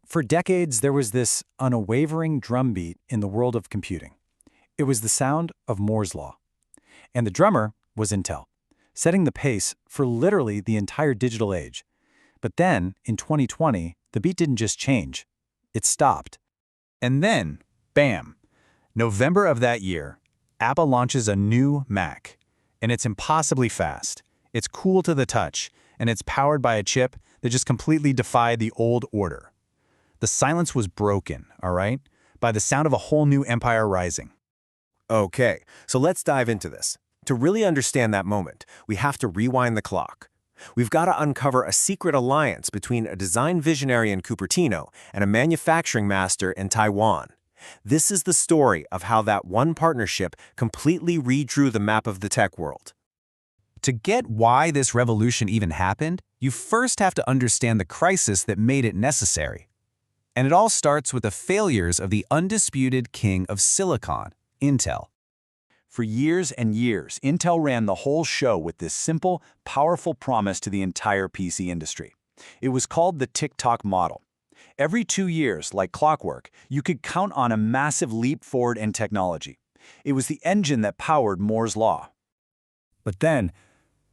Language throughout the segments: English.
For decades, there was this unwavering drumbeat in the world of computing. It was the sound of Moore's Law. And the drummer was Intel, setting the pace for literally the entire digital age. But then, in 2020, the beat didn't just change. It stopped. And then, bam! November of that year, Apple launches a new Mac. And it's impossibly fast. It's cool to the touch, and it's powered by a chip that just completely defied the old order. The silence was broken, all right, by the sound of a whole new empire rising. Okay, so let's dive into this. To really understand that moment, we have to rewind the clock. We've got to uncover a secret alliance between a design visionary in Cupertino and a manufacturing master in Taiwan. This is the story of how that one partnership completely redrew the map of the tech world. To get why this revolution even happened, you first have to understand the crisis that made it necessary. And it all starts with the failures of the undisputed king of silicon, Intel. For years and years, Intel ran the whole show with this simple, powerful promise to the entire PC industry. It was called the tick-tock model. Every 2 years, like clockwork, you could count on a massive leap forward in technology. It was the engine that powered Moore's Law. But then,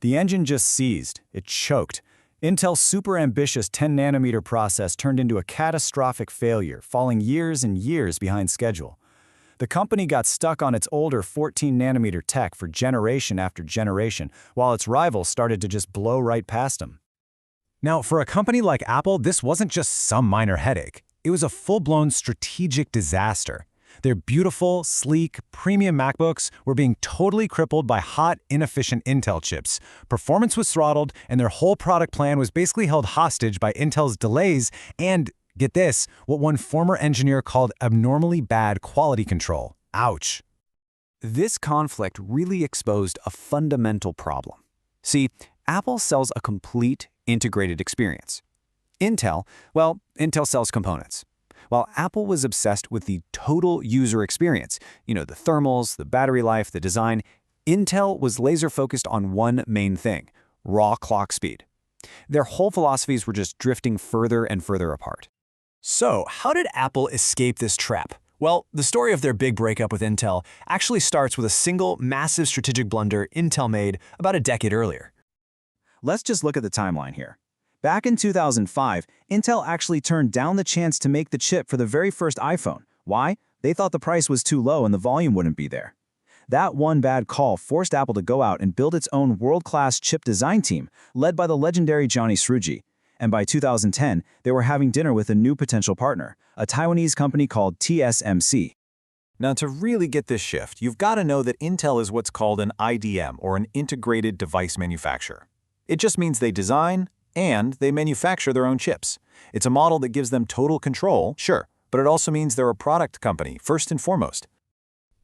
the engine just seized. It choked. Intel's super-ambitious 10-nanometer process turned into a catastrophic failure, falling years and years behind schedule. The company got stuck on its older 14-nanometer tech for generation after generation, while its rivals started to just blow right past them. Now, for a company like Apple, this wasn't just some minor headache. It was a full-blown strategic disaster. Their beautiful, sleek, premium MacBooks were being totally crippled by hot, inefficient Intel chips. Performance was throttled, and their whole product plan was basically held hostage by Intel's delays and, get this, what one former engineer called abnormally bad quality control. Ouch. This conflict really exposed a fundamental problem. See, Apple sells a complete, integrated experience. Intel sells components. While Apple was obsessed with the total user experience, the thermals, the battery life, the design, Intel was laser-focused on one main thing: raw clock speed. Their whole philosophies were just drifting further and further apart. So, how did Apple escape this trap? Well, the story of their big breakup with Intel actually starts with a single, massive strategic blunder Intel made about a decade earlier. Let's just look at the timeline here. Back in 2005, Intel actually turned down the chance to make the chip for the very first iPhone. Why? They thought the price was too low and the volume wouldn't be there. That one bad call forced Apple to go out and build its own world-class chip design team, led by the legendary Johnny Srouji. And by 2010, they were having dinner with a new potential partner, a Taiwanese company called TSMC. Now, to really get this shift, you've got to know that Intel is what's called an IDM, or an integrated device manufacturer. It just means they design and they manufacture their own chips. It's a model that gives them total control, sure, but it also means they're a product company, first and foremost.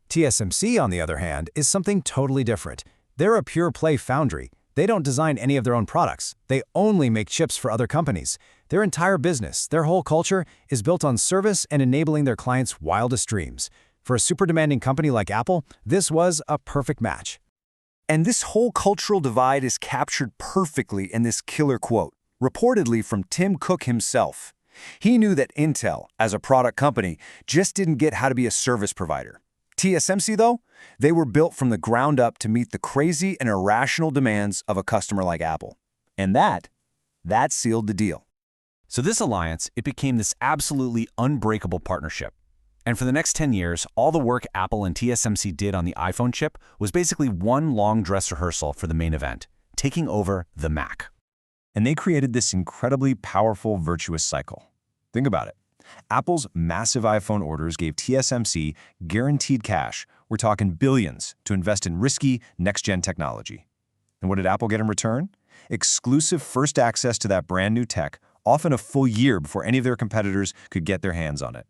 TSMC, on the other hand, is something totally different. They're a pure-play foundry. They don't design any of their own products. They only make chips for other companies. Their entire business, their whole culture, is built on service and enabling their clients' wildest dreams. For a super demanding company like Apple, this was a perfect match. And this whole cultural divide is captured perfectly in this killer quote, reportedly from Tim Cook himself. He knew that Intel, as a product company, just didn't get how to be a service provider. TSMC, though, they were built from the ground up to meet the crazy and irrational demands of a customer like Apple. And that sealed the deal. So this alliance, it became this absolutely unbreakable partnership. And for the next 10 years, all the work Apple and TSMC did on the iPhone chip was basically one long dress rehearsal for the main event, taking over the Mac. And they created this incredibly powerful virtuous cycle. Think about it. Apple's massive iPhone orders gave TSMC guaranteed cash, we're talking billions, to invest in risky, next-gen technology. And what did Apple get in return? Exclusive first access to that brand new tech, often a full year before any of their competitors could get their hands on it.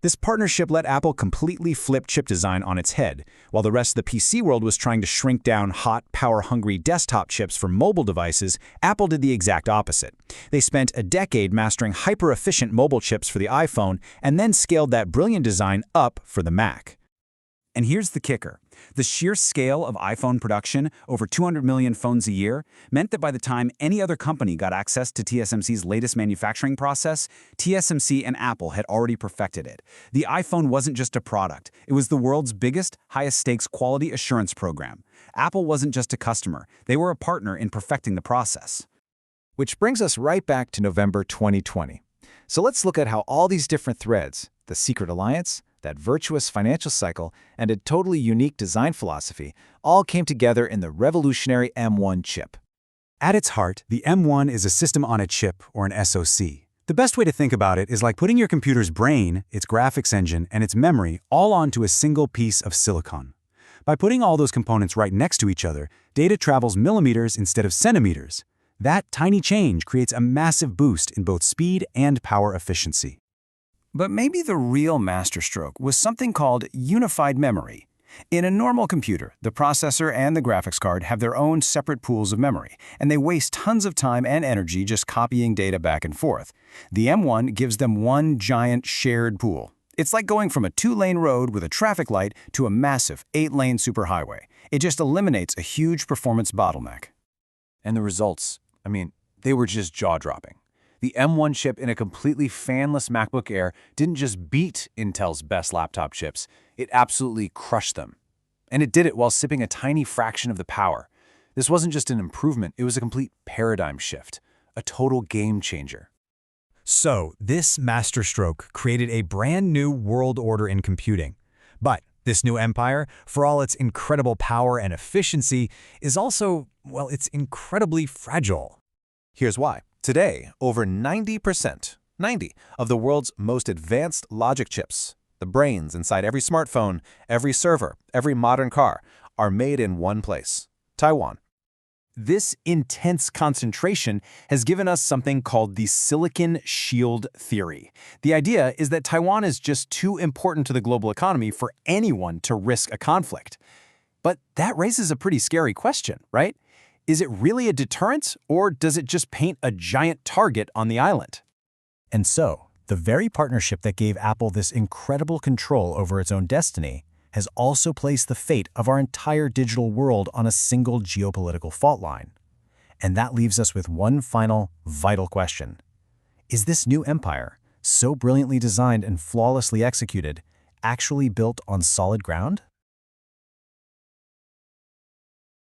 This partnership let Apple completely flip chip design on its head. While the rest of the PC world was trying to shrink down hot, power-hungry desktop chips for mobile devices, Apple did the exact opposite. They spent a decade mastering hyper-efficient mobile chips for the iPhone and then scaled that brilliant design up for the Mac. And here's the kicker. The sheer scale of iPhone production, over 200 million phones a year, meant that by the time any other company got access to TSMC's latest manufacturing process, TSMC and Apple had already perfected it. The iPhone wasn't just a product, it was the world's biggest, highest-stakes quality assurance program. Apple wasn't just a customer, they were a partner in perfecting the process. Which brings us right back to November 2020. So let's look at how all these different threads, the secret alliance, that virtuous financial cycle, and a totally unique design philosophy all came together in the revolutionary M1 chip. At its heart, the M1 is a system on a chip, or an SoC. The best way to think about it is like putting your computer's brain, its graphics engine, and its memory all onto a single piece of silicon. By putting all those components right next to each other, data travels millimeters instead of centimeters. That tiny change creates a massive boost in both speed and power efficiency. But maybe the real masterstroke was something called unified memory. In a normal computer, the processor and the graphics card have their own separate pools of memory, and they waste tons of time and energy just copying data back and forth. The M1 gives them one giant shared pool. It's like going from a 2-lane road with a traffic light to a massive 8-lane superhighway. It just eliminates a huge performance bottleneck. And the results, they were just jaw-dropping. The M1 chip in a completely fanless MacBook Air didn't just beat Intel's best laptop chips, it absolutely crushed them. And it did it while sipping a tiny fraction of the power. This wasn't just an improvement, it was a complete paradigm shift, a total game changer. So, this masterstroke created a brand new world order in computing. But this new empire, for all its incredible power and efficiency, is also, it's incredibly fragile. Here's why. Today, over 90% of the world's most advanced logic chips, the brains inside every smartphone, every server, every modern car, are made in one place, Taiwan. This intense concentration has given us something called the silicon shield theory. The idea is that Taiwan is just too important to the global economy for anyone to risk a conflict. But that raises a pretty scary question, right? Is it really a deterrent, or does it just paint a giant target on the island? And so, the very partnership that gave Apple this incredible control over its own destiny has also placed the fate of our entire digital world on a single geopolitical fault line. And that leaves us with one final, vital question. Is this new empire, so brilliantly designed and flawlessly executed, actually built on solid ground?